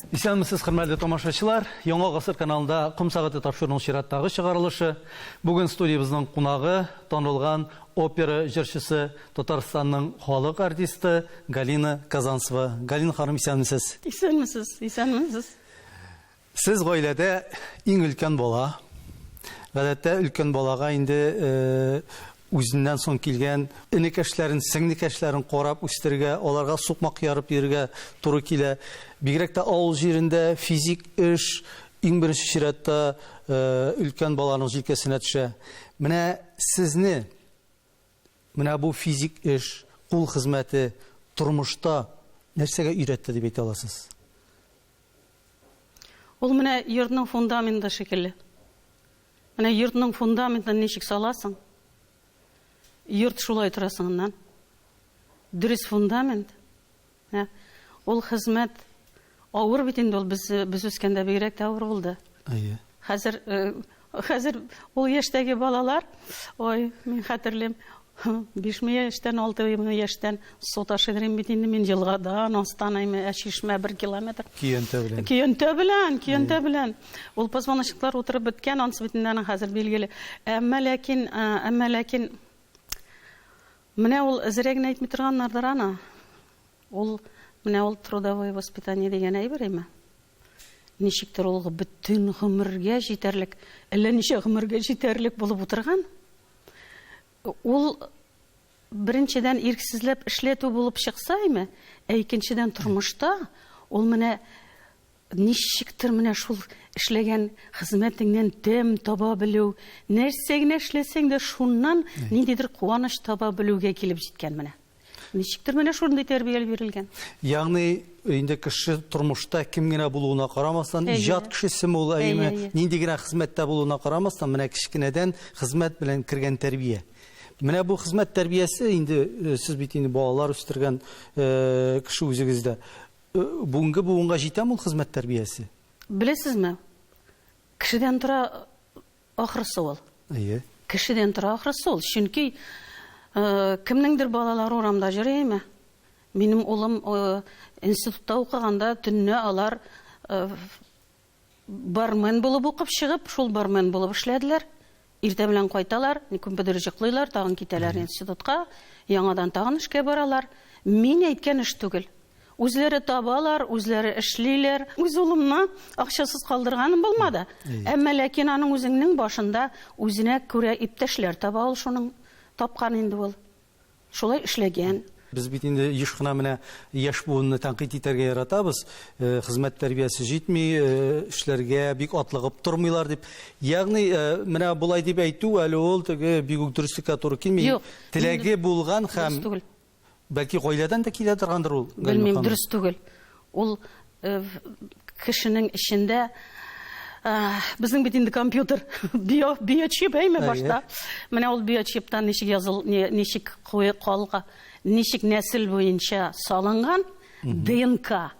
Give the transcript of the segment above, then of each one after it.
Исәнмесез, хөрмәтле тамашачылар. Яңа гасыр каналында Ком сәгате тапшыруның чираттагы чыгарылышы. Бүген студиябызның кунагы танылган опера җырчысы, Татарстанның халык артисты Галина Казанцева. Галина ханым, исәнмесез? Исәнмесез, исәнмесез. Сез гаиләдә иң өлкән бала. Гадәттә өлкән балага инде үзеннән соң килгән энекәшләрен, сеңнекәшләрен карап үстергә, аларга сукмак ярып йөргә туры килә. Бигрәк тә авыл җирендә физик эш иң беренче чиратта өлкән баланың җилкәсенә төшә. Менә сезне бу физик эш, кул хезмәте тормышта нәрсәгә өйрәтте дип әйтә аласыз? Ул менә йортның фундаменты шикелле. Менә йортның фундаментын ничек саласың? Йорт шулай тора соңыннан. Дөрес фундамент. Ул хезмәт авыр бит инде, ул без үскәндә бигрәк тә авыр булды. Хәзер ул яшьтәге балалар, мин хәтерлим, 5 яшьтән 6 яшьтән су ташыдырым бит инде мин елгадан Астанайма Чишмә 1 километр. Көянтә белән. Ул позвоночниклар утырып беткән, ансы битеннән хәзер билгеле. Әмма ләкин менә ул зрәгенә әйтми торганнардыр ана. Ул трудовое воспитание дигән әйбер. Ничектер ул бөтен гомергә җитәрлек, әллә ничә гомергә җитәрлек булып утырган. Ул беренчедән ирксезләп эшләтү булып чыкса, икенчедән тормышта ул менә ничектер менә шул эшләгән хезмәтеңнән тәм таба белү, нәрсә генә эшләсәң дә шуннан ниндидер куаныч таба белүгә килеп җиткән менә. Ничектер менә шундый тәрбияле бирелгән. Ягъни инде кеше тормышта кем генә булуына карамастан, иҗат кешесе ул нинди генә хезмәттә булуына карамастан, менә кичкенәдән хезмәт белән кергән тәрбия. Менә бу хезмәт тәрбиясе инде сез бит инде балалар үстергән кеше үзегездә. Бүгенге буынга җитәме ул хезмәт тәрбиясе? Беләсезме? Кешедән тора ахрысы ул. Кешедән тора ахрысы ул. Чөнки кемнеңдер балалары урамда йөрәме? Минем улым институтта укыганда төнне алар бармен булып укып чыгып, шул бармен булып эшләделәр. Иртә белән кайталар, күмпедер җыклыйлар, тагын китәләр институтка, яңадан тагын эшкә баралар. Мин әйткән эш түгел. Үзләре табалар, үзләре эшлиләр. Үз улымны акчасыз калдырганым булмады. Әмма ләкин аның үзенең башында үзенә күрә иптәшләр таба ул шуның тапкан инде ул. Шулай эшләгән. Без бит инде еш кына менә яшь буынны тәнкыйть итәргә яратабыз. Хезмәт тәрбиясе җитми, эшләргә бик атлыгып тормыйлар дип. Ягъни менә булай дип әйтү әле ул теге бик үк дөреслеккә туры килми. Теләге булган һәм бәлки гаиләдән дә килә торгандыр ул. Белмим, дөрес түгел. Ул кешенең эчендә безнең бит инде компьютер, биочип әйме башта. Менә ул биочиптан ничек калга, ничек нәсел буенча салынган ДНК.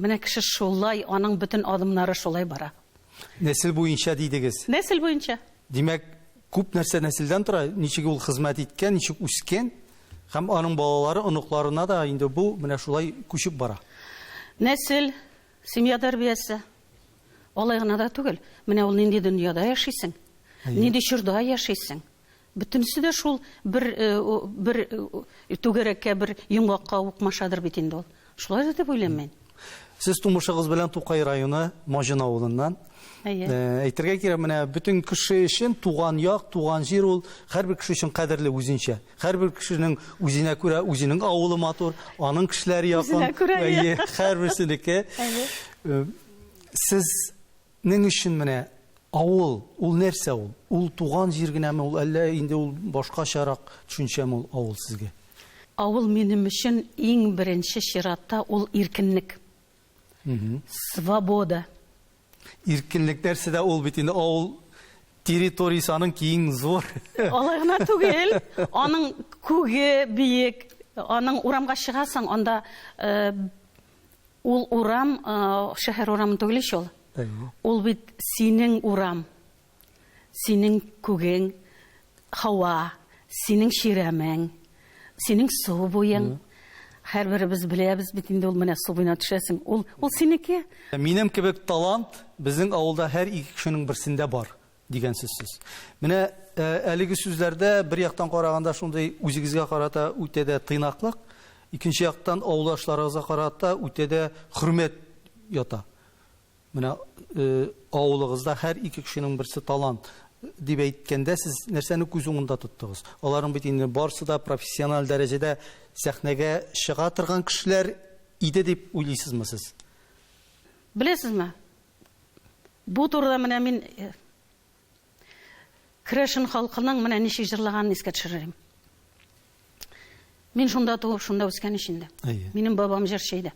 Менә кеше шулай, аның бөтен адымнары шулай бара. Нәсел буенча дидегез. Нәсел буенча. Димәк, күп нәрсә нәселдән тора, ничек ул хезмәт иткән, ничек үскән, һәм аның балалары, оныкларына да инде бу менә шулай күчеп бара. Нәсел, семья тәрбиясе. Алай гына да түгел. Менә ул нинди дөньяда яшисең, нинди чорда яшисең. Бөтенесе дә шул бер түгәрәккә, бер йомгакка укмашадыр бит инде ул. Шулай дип уйлыйм мин. Сез тумышыгыз белән Тукай районы, Мажин авылыннан. Әйтергә кирәк, менә бөтен кеше өчен туган як, туган җир ул һәрбер кеше өчен кадерле үзенчә. Һәрбер кешенең үзенә күрә үзенең авылы матур, аның кешеләре якын, һәрберсенеке. Сезнең өчен менә авыл, ул нәрсә ул? Ул туган җир генәме ул, әллә инде ул башкачарак төшенчәме ул авыл сезгә? Авыл минем өчен иң беренче чиратта ул иркенлек. Свобода. Иркенлек нәрсә дә ул бит инде авыл территориясе аның киң зур. Алай гына түгел, аның күге биек, аның урамга чыгасың, анда ул урам шәһәр урамы түгел шул. Ул бит синең урам, синең күгең, һава, синең ширамәң, синең су буең, Һәрберебез беләбез бит инде ул менә су буена төшәсең. Ул синеке. Минем кебек талант безнең авылда һәр ике кешенең берсендә бар дигән сүз. Менә әлеге сүзләрдә бер яктан караганда шундый үзегезгә карата үтә дә тыйнаклык, икенче яктан авылдашларыгызга карата үтә дә хөрмәт ята. Менә авылыгызда һәр ике кешенең берсе талант дип әйткәндә сез нәрсәне күз уңында тоттыгыз? Аларның бит инде барысы да профессиональ дәрәҗәдә сәхнәгә чыга торган кешеләр иде дип уйлыйсызмы сез? Беләсезме? Бу турыда менә мин Крешен халкының менә ничек җырлаганын искә төшерәм. Мин шунда туып, шунда үскән ичендә. Минем бабам җырчы иде.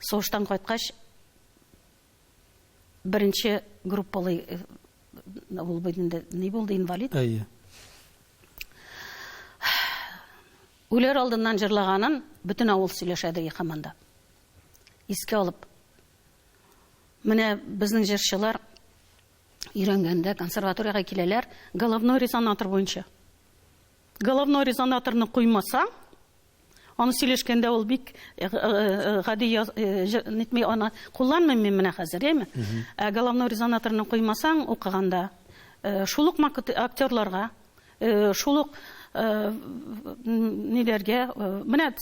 Соғыштан кайткач беренче группалы ул бит ни булды, инвалид. Үләр алдыннан җырлаганын бөтен авыл сөйләшәде команда. Искә алып. Менә безнең җырчылар өйрәнгәндә консерваториягә киләләр, головной резонатор буенча. Головной резонаторны куймаса, аны сөйләшкәндә ул бик гади нитми аны кулланмыйм мин менә хәзер, әйме? Головной резонаторны куймасаң укыганда, шулык актерларга, шулык ниләргә, менә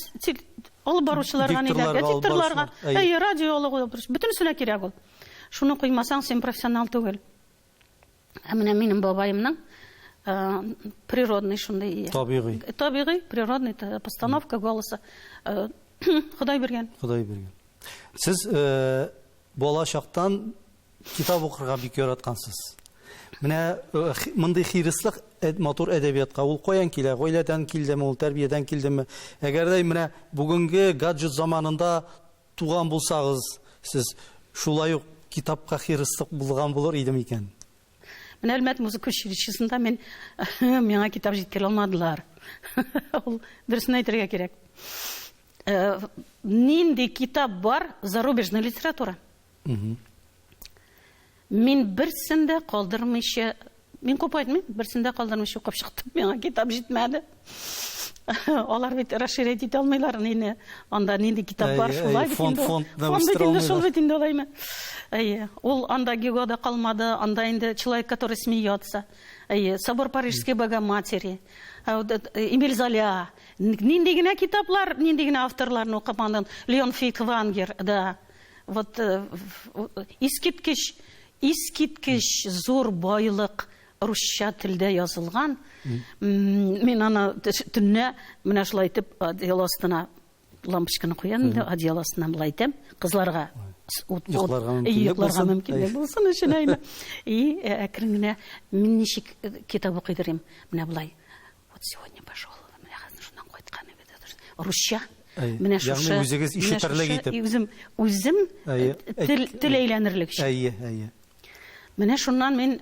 алып баручыларга ниләргә, дикторларга, радиолог, бөтенсенә кирәк ул. Шуны куймасаң, син профессионал түгел. Менә минем бабаемның природный шундай. Табигый, природный постановка голоса. Ходай биргән. Ходай биргән. Сез бала чактан китап укырга бик яраткансыз. Менә мондый хирислык матур әдәбиятка ул каян килә? Гаиләдән килдеме, ул тәрбиядән килдеме? Әгәр дә менә бүгенге гаджет заманында туган булсагыз, сез шулай ук китапка хирислык булган булыр иде микән? Менә Әлмәт музыка училищесында миңа китап җиткерә алмадылар. Ул дөресен әйтергә кирәк. Нинди китап бар? Зарубежная литература. Мин берсендә калдырмыйча, мин күп әйтмим, берсендә калдырмыйча укып чыктым. Миңа китап җитмәде. Алар бит расширять итә алмыйлар, нинди анда нинди китап бар, шулай бит инде. Фонд бит инде алаймы? Ул анда Гюгода калмады, анда инде человек, который смеется. Собор Парижской Богоматери, Эмиль Золя. Нинди генә китаплар, нинди генә авторларны укымадым. Леон Фейхтвангер, да. Вот искиткеч зур байлык русча телдә язылган. Мин аны төнне менә шулай итеп одеял астына лампочканы куям, одеял астына булай итәм, кызларга йокларга мөмкинлек булсын өчен әйме. Әкрен генә мин ничек китап укыйдырым, менә булай. Вот сегодня пошел, менә хәзер шуннан кайткан иде. Русча. Менә шушы. Ягъни үзегез ишетерлек итеп. Үзем тел әйләнерлек өчен. Менә шуннан мин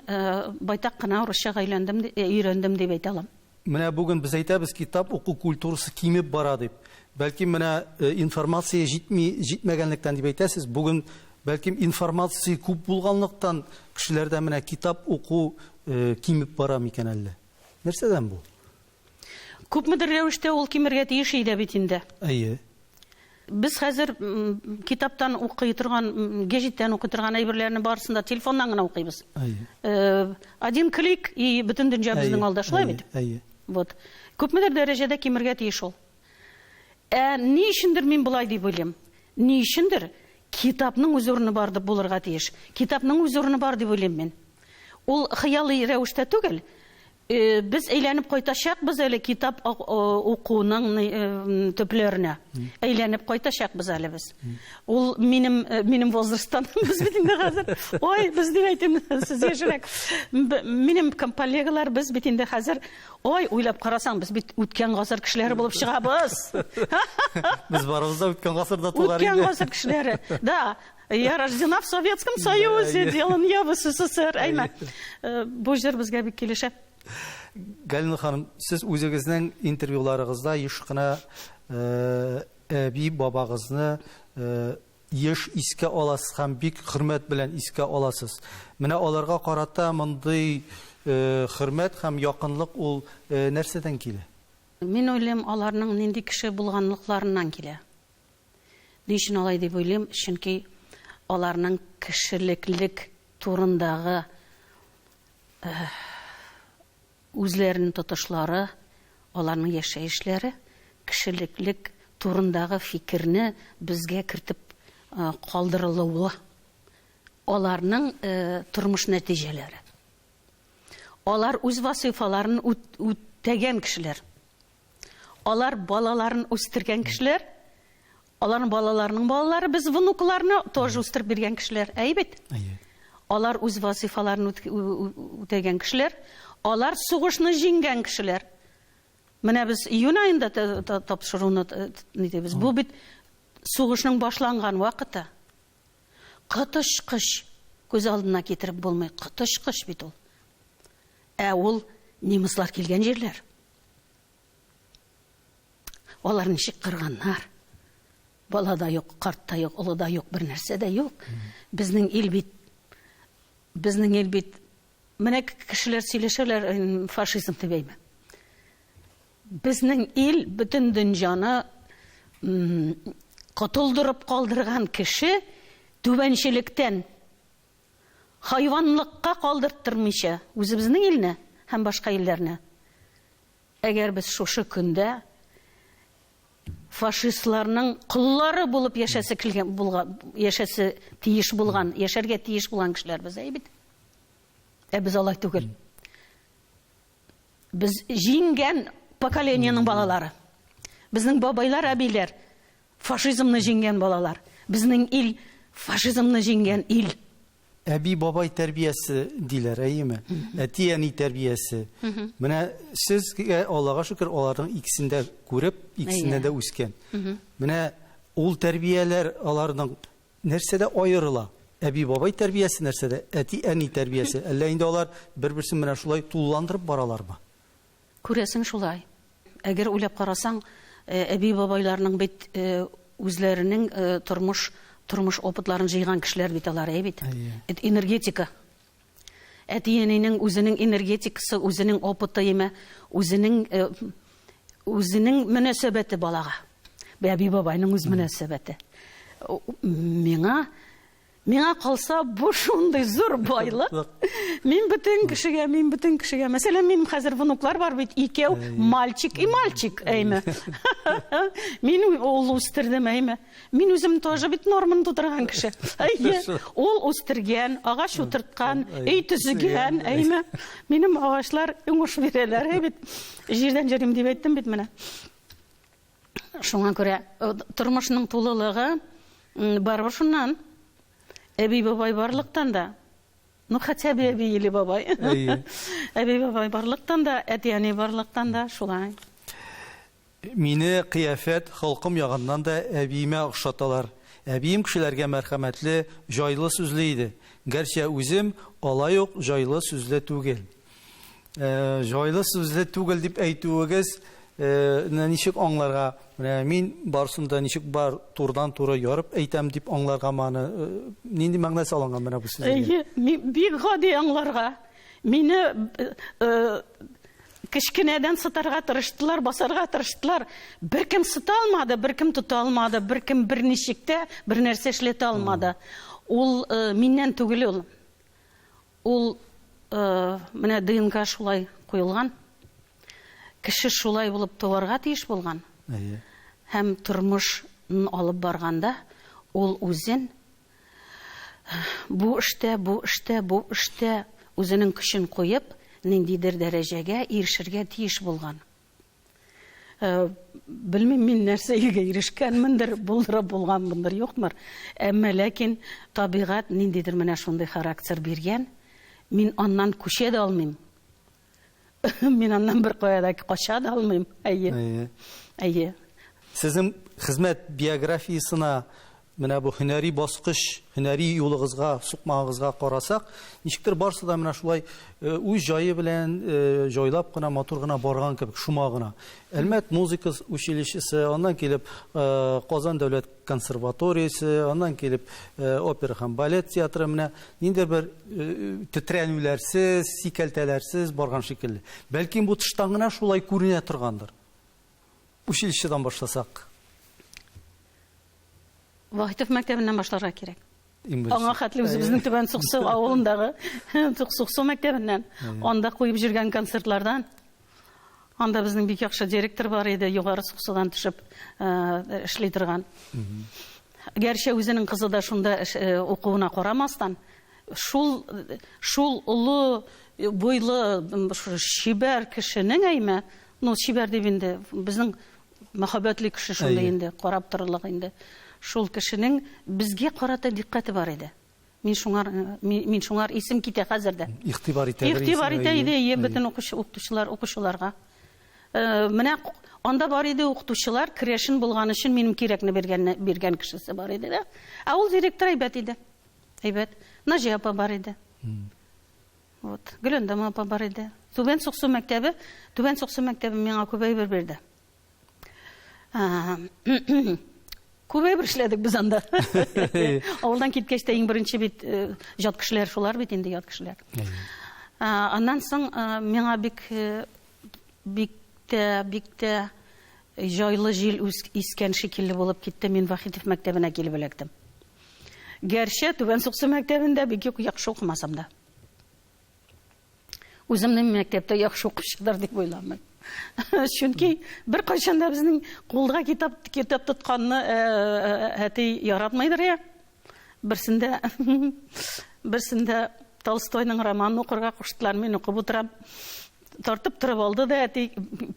байтак кына русчага өйрәндем дип әйтә алам. Менә бүген без әйтәбез, китап уку культурасы кимеп бара дип. Бәлки менә информация җитмәгәнлектән дип әйтәсез. Бүген бәлки информация күп булганлыктан кешеләрдә менә китап уку кимеп бара микән әллә? Нәрсәдән бу? Күпмедер рәвештә ул кимергә тиеш иде бит инде. Без хәзер китаптан укый торган, гәҗиттән укый торган әйберләрне барысында телефоннан гына укыйбыз. Один клик и бөтен дөнья безнең алда, шулай бит. Вот. Күпмедер дәрәҗәдә кимергә тиеш ул. Ни өчендер мин булай дип уйлыйм? Ни өчендер? Китапның үз урыны бар дип булырга тиеш. Китапның үз урыны бар дип уйлыйм мин. Ул хыялый рәвештә түгел. Без әйләнеп кайтачакбыз әле китап укуның төпләренә. Әйләнеп кайтачакбыз әле без. Ул минем возрасттан без бит инде хәзер. Ой, без дип әйтим, сез яшерәк. Минем коллегалар без бит инде хәзер, ой, уйлап карасаң, без бит үткән гасыр кешеләре булып чыгабыз. Без барыбыз да үткән гасырда тугар иде. Үткән гасыр кешеләре. Да. Я рождена в Советском Союзе, делан я в СССР. Әйме. Бу җыр безгә бик килешә. Галина ханым, сез үзегезнең интервьюларыгызда еш кына әби бабагызны еш искә аласыз һәм бик хөрмәт белән искә аласыз. Менә аларга карата мондый хөрмәт һәм якынлык ул нәрсәдән килә? Мин уйлыйм, аларның нинди кеше булганлыкларыннан килә. Ни өчен алай дип уйлыйм? Чөнки аларның кешелеклек турындагы үзләренең тотышлары, аларның яшәешләре, кешелеклек турындагы фикерне безгә кертеп калдырылуы, аларның тормыш нәтиҗәләре. Алар үз вазифаларын үтәгән кешеләр. Алар балаларын үстергән кешеләр. Аларның балаларының балалары без внукларны тоже үстереп биргән кешеләр. Әйбет. Алар үз вазифаларын үтәгән кешеләр. Алар сугышны җиңгән кешеләр. Менә без июнь аенда тапшыруны нидебез. Бу бит сугышның башланган вакыты. Кытышкыч күз алдына китереп булмый. Кытышкыч бит ул. Ул немецлар килгән җирләр. Алар ничек кырганнар. Бала да юк, карт та юк, улы да юк, бер нәрсә дә юк. Безнең ил бит, менә кешеләр сөйләшәләр, фашизм дип әйтә. Безнең ил бөтен дөньяны котылдырып калдырган кеше түбәнчелектән хайванлыкка калдыртырмыйча үзебезнең илне һәм башка илләрне. Әгәр без шушы көндә фашистларның куллары булып яшәргә тиеш булган кешеләр без әйбит. Без алай түгел. Без җиңгән поколениянең балалары. Безнең бабайлар, әбиләр фашизмны җиңгән балалар. Безнең ил фашизмны җиңгән ил. Әби бабай тәрбиясе диләр, әйеме? Әти әни тәрбиясе. Менә сезгә Аллага шөкер, аларның икесендә күреп, икесендә дә үскән. Менә ул тәрбияләр аларның нәрсәдә аерыла? Әби бабай тәрбиясе нәрсәдә? Әти әни тәрбиясе. Әллә инде алар бер-берсен менә шулай тулыландырып баралармы? Күрәсең шулай. Әгәр уйлап карасаң, әби бабайларның бит үзләренең тормыш опытларын җыйган кешеләр бит алар, әйбит. Энергетика. Әтиенең үзенең энергетикасы, үзенең опыты еме, үзенең мөнәсәбәте балага. Әби бабайның үз мөнәсәбәте. Миңа калса бу шундый зур байлык. Мин бөтен кешегә. Мәсәлән, минем хәзер внуклар бар бит, икәү, мальчик и мальчик, әйме. Мин ул үстердем, әйме. Мин үзем тоже бит норманы тутырган кеше. Ул үстергән, агач утырткан, өй төзегән, әйме. Минем агачлар уңыш бирәләр, әйбит. Җирдән җөрим дип әйттем бит менә. Шуңа күрә тормышның тулылыгы бар шуннан. Әби бабай барлыктан да, хотя бы әби или бабай. Әби бабай барлыктан да, әти әни барлыктан да, шулай. Мине кыяфәт халкым ягыннан да әбиемә охшаталар. Әбием кешеләргә мәрхәмәтле, җайлы сүзле иде. Гәрчә үзем алай ук җайлы сүзле түгел. Җайлы сүзле түгел дип әйтүегез ничек аңларга? Мин барсында ничек бар турдан туры ярып әйтәм дип аңларга маны нинди мәгънәсе алынган менә бу сүзгә? Бик гади аңларга. Мине кечкенәдән сытарга тырыштылар, басарга тырыштылар. Беркем сыта алмады, беркем тота алмады, беркем берничектә бер нәрсә эшләтә алмады. Ул миннән түгел ул. Ул менә ДНК шулай куелган. Кеше шулай булып туарга тиеш булган. Һәм тормышны алып барганда ул үзен бу эштә үзенең көчен куеп, ниндидер дәрәҗәгә ирешергә тиеш булган. Белмим мин нәрсәгә ирешкәнмендер, булганмындыр, юкмыр. Әмма ләкин табигать ниндидер менә шундый характер биргән. Мин аннан күчә дә алмыйм. Мин аннан бер кая кача да алмыйм. Әйе. Сезнең хезмәт биографиясына менә бу һөнәри баскыч, һөнәри юлыгызга, сукмагызга карасак, ничектер барсы да менә шулай үз җае белән җайлап кына, матур гына барган кебек, шума гына. Әлмәт музыка училищесы, аннан килеп Казан дәүләт консерваториясе, аннан килеп опера һәм балет театры менә ниндидер бер тетрәнүләрсез, сикәлтәләрсез барган шикелле. Бәлки бу тыштан гына шулай күренә торгандыр. училищедан башласак. Вахитов мәктәбеннән башларга кирәк. Иң беренче. Аңа хәтле үзебезнең Түбән Суксы авылындагы Суксы мәктәбеннән анда куеп жүргән концертлардан. Анда безнең бик яхшы директор бар иде, югары Суксыдан төшеп эшли торган. Гәрчә үзенең кызы да шунда укуына карамастан, шул улы буйлы шибәр кешенең әйме, ну шибәр дип инде безнең мәхәббәтле кеше шунда инде, карап торырлык инде. Шул кешенең безгә карата диккате бар иде. Мин шуңар исем китә хәзердә. Игътибар итә. Игътибар итә иде бөтен укучыларга. Менә анда бар иде укытучылар, крешин булган өчен минем кирәкне биргән кешесе бар иде дә. Ә ул директор әйбәт иде. Әйбәт. Наҗия апа бар иде. Вот, Гөләндәм апа бар иде. Түбән Суксы мәктәбе миңа күп әйбер бирде. Күп әйбер эшләдек без анда. Авылдан киткәч тә иң беренче бит җат кешеләр шулар бит инде, ят кешеләр. Аннан соң миңа бик тә җайлы җил искән шикелле булып китте, мин Вахитов мәктәбенә килеп эләктем. Гәрчә Түбән Суксы мәктәбендә бик яхшы укымасам да. Үземнең мәктәптә яхшы укучылар дип уйламыйм. Чөнки бер кайчан да безнең кулга китап тотканны әти яратмыйдыр я. Берсендә Толстойның романын укырга куштылар, мин укып утырам. Тартып торып алды да әти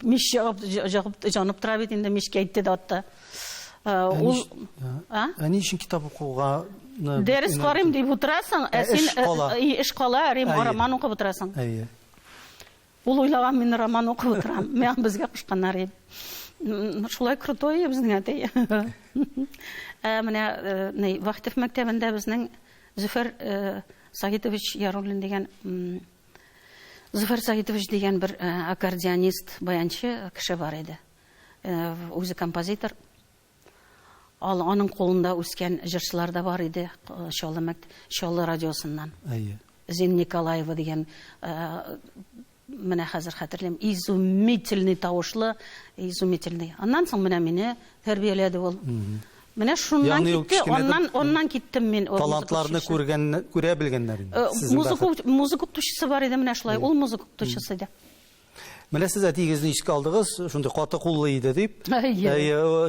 миш җанып тора бит инде, мишкә әйтте дә атты. Ул Ни өчен китап укуга дәрес карыйм дип утырасың, ә син эш кала, роман укып утырасың. Ул уйлаган, мин роман укып утырам. Мен безгә кушканнар иде. Шулай крутой безнең әти. Менә Вахитов мәктәбендә безнең Зөфәр Сагитович Яруллин дигән бер аккордеонист, баянчы кеше бар иде. Үзе композитор. Аның кулында үскән җырчылар да бар иде, Чаллы радиосыннан. Зин Николаева дигән, менә хәзер хәтерләйм, изумительный тавышлы, изумительный. Аннан соң менә мине тәрбияләде ул. Менә шуннан китте, оннан киттем мин. Талантларны күрә белгәннәр инде. Музыка укытучысы бар иде, менә шулай, ул музыка укытучысы иде. Менә сез әтигезне искә алдыгыз, шундый каты куллы иде дип.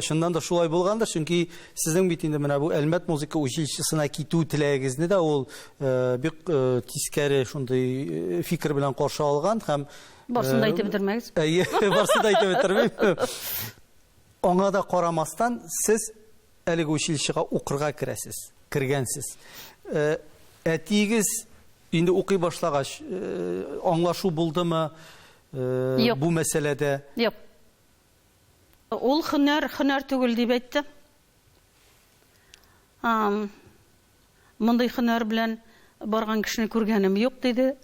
Шуннан да шулай булгандыр, чөнки сезнең бит инде менә бу Әлмәт музыка училищесына китү теләгегезне дә ул бик тискәре шундый фикер белән каршы алган һәм барсын да әйтеп бетермәгез. Барсын да әйтеп бетермәм. Аңа да карамастан сез әлеге училищега укырга кергәнсез. Әтигез инде укый башлагач аңлашу булдымы? Бу мәсьәләдә? Юк. Ул һөнәр түгел дип әйтте. Мондый һөнәр белән барган кешене күргәнем юк диде.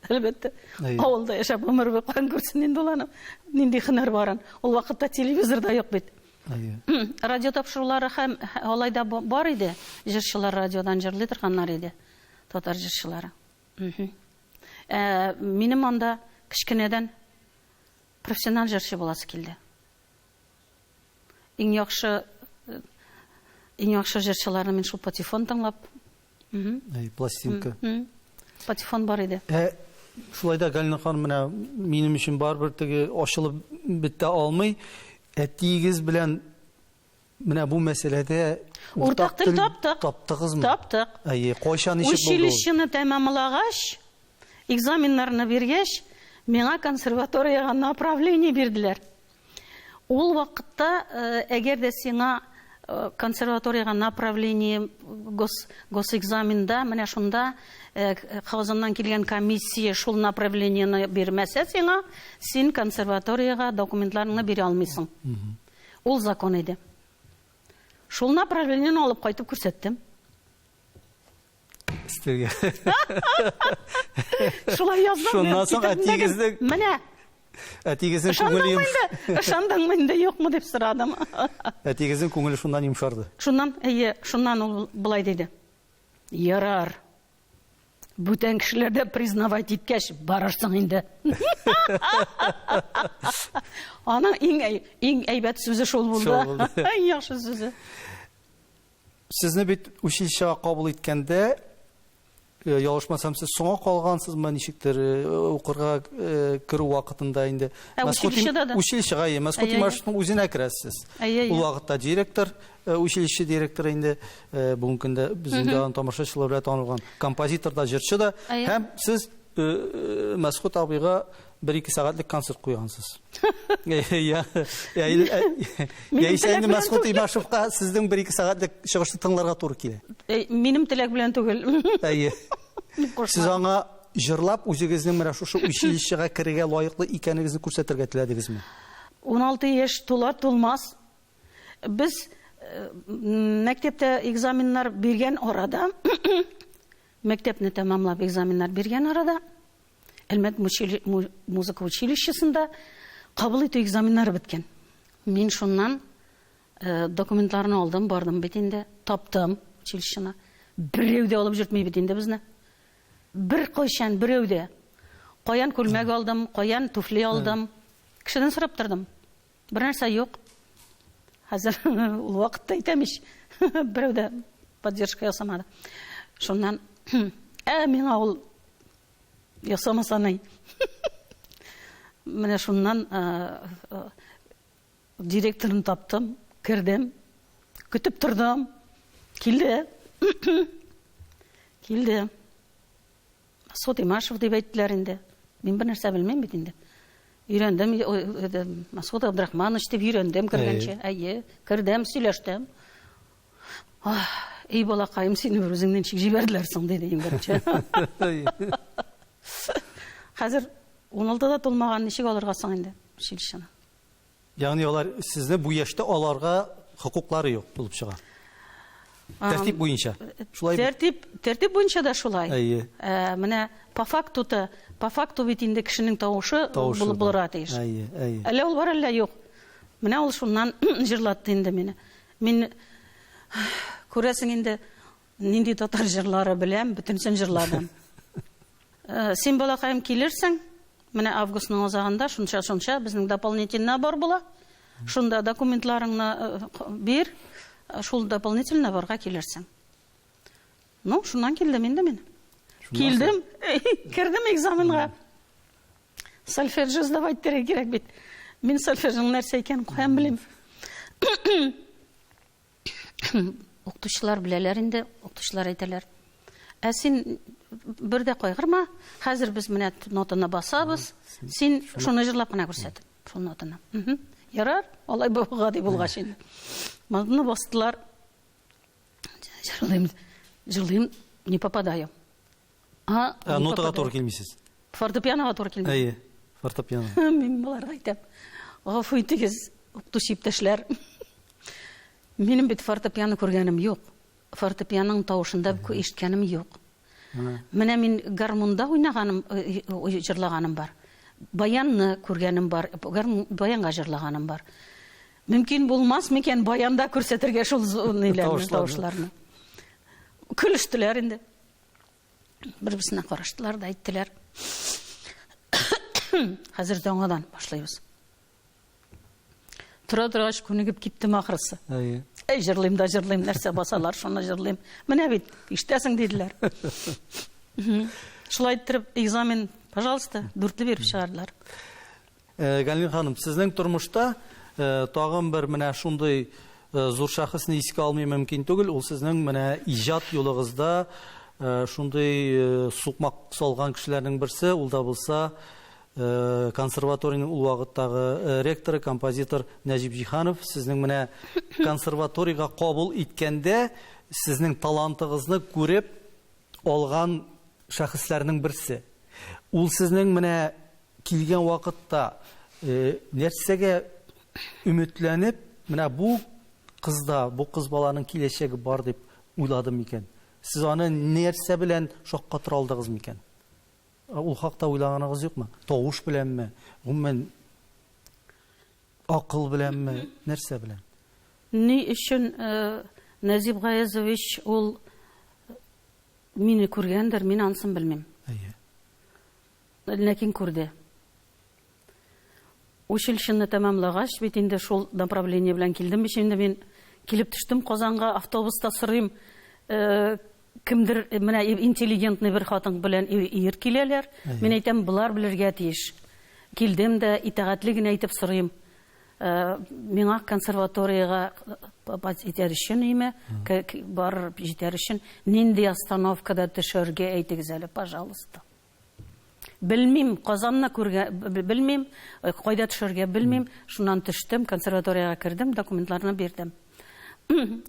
Әлбәттә. Авылда яшәп гомер баккан күрсен инде уланы. Нинди һөнәр барын. Ул вакытта телевизорда юк бит. Радио тапшырулары һәм алайда бар иде. Җырчылар радиодан җырлый торганнар иде. Татар җырчылары. Минем анда кичкенәдән профессиональ җырчы буласы килде. Иң яхшы җырчыларны мин шул патефон тыңлап. Пластинка. Патефон бар иде. Шулай да Галина ханым, менә минем өчен барбер теге ачылып бетә алмый. Әтигез белән менә бу мәсьәләдә уртак тел таптыгызмы? Таптык. Кайчан ишек булды? Училищены тәмамлагач, экзаменнарны биргәч, миңа консерваторияга направление бирделәр. Ул вакытта, әгәр дә сиңа консерваторияга направление госэкзаменда, менә шунда Казаннан килгән комиссия шул направлениене бирмәсә сиңа, син консерваторияга документларыңны бирә алмыйсың. Ул закон иде. Шул направлениене алып кайтып күрсәттем. Истергә. Шулай яздым. Шуннан соң әтигезнең менә әтигезнең күңеле ышандыңмы инде, юкмы дип сорадым. Әтигезнең күңеле шуннан йомшарды. Шуннан ул булай диде. Ярар. Бүтән кешеләр дә признавать иткәч, барырсың инде. Аның иң әйбәт сүзе шул булды. Иң яхшы сүзе. Сезне бит училищега кабул иткәндә, ялгышмасам, сез соңга калгансызмы, ничектер укырга керү вакытында инде. Училищеда да. Училищега, Мәскәү Тимашевның үзенә керәсез. Ул вакытта директор, училище директоры инде, бүгенге көндә безнең аны тамашачылар белән танылган композитор да, җырчы да, һәм сез Мәскәү абыйга 1-2 сәгатьлек концерт куйгансыз. Я исәнде Мәскәү Тимашевка сезнең 1-2 сәгатьлек чыгышны тыңларга туры килә. Минем теләк белән түгел. Сез аңа җырлап үзегезнең менә шушы училищега керергә лаеклы икәнегезне күрсәтергә теләдегезме? 16 яшь тулар-тулмас без мәктәптә экзаменнар биргән арада, мәктәпне тәмамлап экзаменнар биргән арада, Әлмәт музыка училищесында кабул итү экзаменнары беткән. Мин шуннан документларны алдым, бардым бит инде, таптым училищены. Берәү дә алып җөртмәй бит инде безне. Бер кайчан берәү дә. Каян күлмәк алдым, каян туфли алдым. Кешедән сорап тордым. Бер нәрсә юк. Хәзер ул вакытта әйтәмиш. Берәү дә поддержка ясамады. Шуннан миңа ул ясамасаны. Менә шуннан директорын таптым, кердем, көтеп тордым. Килде. Килде. Мәскәү Тимашев дип әйттеләр инде. Мин бер нәрсә белмәм бит инде. Өйрәндем, Мәскәү Абдрахманович дип өйрәндем кергәнче. Әйе, кердем, сөйләштем. Эй балакаем, сине үзеңнән чик җибәрделәр соң диде инде. Хәзер 16-да тулмаган ничек алырга соң инде училищены? Ягъни алар сезне бу яшьтә аларга хокуклары юк булып чыга. Тәртип буенча. Шулай. Тәртип буенча да шулай. Әйе. Менә по факту бит инде кешенең тавышы булып булырга тиеш. Әйе, әйе. Әллә ул бар, әллә юк. Менә ул шуннан җырлатты инде мине. Мин күрәсең инде нинди татар җырлары беләм, бөтенсен җырладым. Син балакаем килерсең, менә августның азагында шунча безнең дополнительный бар була. Шунда документларыңны бир, шул дополнительный барга килерсең. Ну, шуннан килдем инде мин. Килдем, кирдем экзаменга. Сольфеджи сдавать кирәк бит. Мин сольфеджның нәрсә икәнен каян белим. Укытучылар беләләр инде, укытучылар әйтәләр. Син бер дә кайгырма, хәзер без менә нотаны басабыз, син шуны җырлап кына күрсәт, шул нотаны. Ярар, алай булган булгач инде. Нотаны бастылар. Җырлыйм, не попадаю. Нотага туры килмисез. Фортепианога туры килми. Әйе, фортепиано. Мин буларга әйтәм. Гафу итегез, укытучы иптәшләр. Минем бит фортепиано күргәнем юк. Фортепианоның тавышында ишеткәнем юк. Менә мин гармунда уйнаганым, җырлаганым бар. Баянны күргәнем бар, баянга җырлаганым бар. Мөмкин булмас микән баянда күрсәтергә шул тавышларны. Көлештеләр инде. Бер-берсенә караштылар да әйттеләр. Хәзер яңадан башлыйбыз. Тора-торгач күнегеп киттем ахрысы. Әйе. Җырлыйм да җырлыйм, нәрсә басалар, шуны җырлыйм. Менә бит, ишетәсең диделәр. Шулай итеп экзамен, пожалуйста, 4 биреп чыгардылар. Галина ханым, сезнең тормышта тагын бер менә шундый зур шәхесне искә алмый мөмкин түгел, ул сезнең менә иҗат юлыгызда шундый сукмак салган кешеләрнең берсе, ул да булса консерваторийның ул вакыттагы ректоры, композитор Нәҗип Җиһанов. Сезнең менә консерваторийга кабул иткәндә сезнең талантыгызны күреп алган шәхесләрнең берсе. Ул сезнең менә килгән вакытта нәрсәгә өметләнеп, менә бу кызда, бу кыз баланың киләчәге бар дип уйладым икән. Сез аны нәрсә белән шаккатыра алдыгыз микән? Ул хакта уйлаганыгыз юкмы? Тавыш беләнме? Гомумән акыл беләнме? Нәрсә белән? Ни өчен Нәҗип Гаязович ул мине күргәндер, мин ансын белмим. Әйе. Ләкин күрде. Училищены тәмамлагач, бит инде шул направление белән килдем. Биш инде мин килеп төштем Казанга, автобуста сорыйм. Кемдер менә интеллигентный бер хатын белән ир киләләр. Мин әйтәм, булар белергә тиеш. Килдем дә итәгатьле генә әйтеп сорыйм. Миңа консерваторияга җитәр өчен име, бар җитәр өчен нинди остановкада төшәргә әйтегез әле, пожалуйста. Белмим, Казанны белмим, кайда төшәргә белмим. Шуннан төштем, консерваторияга кердем, документларны бирдем.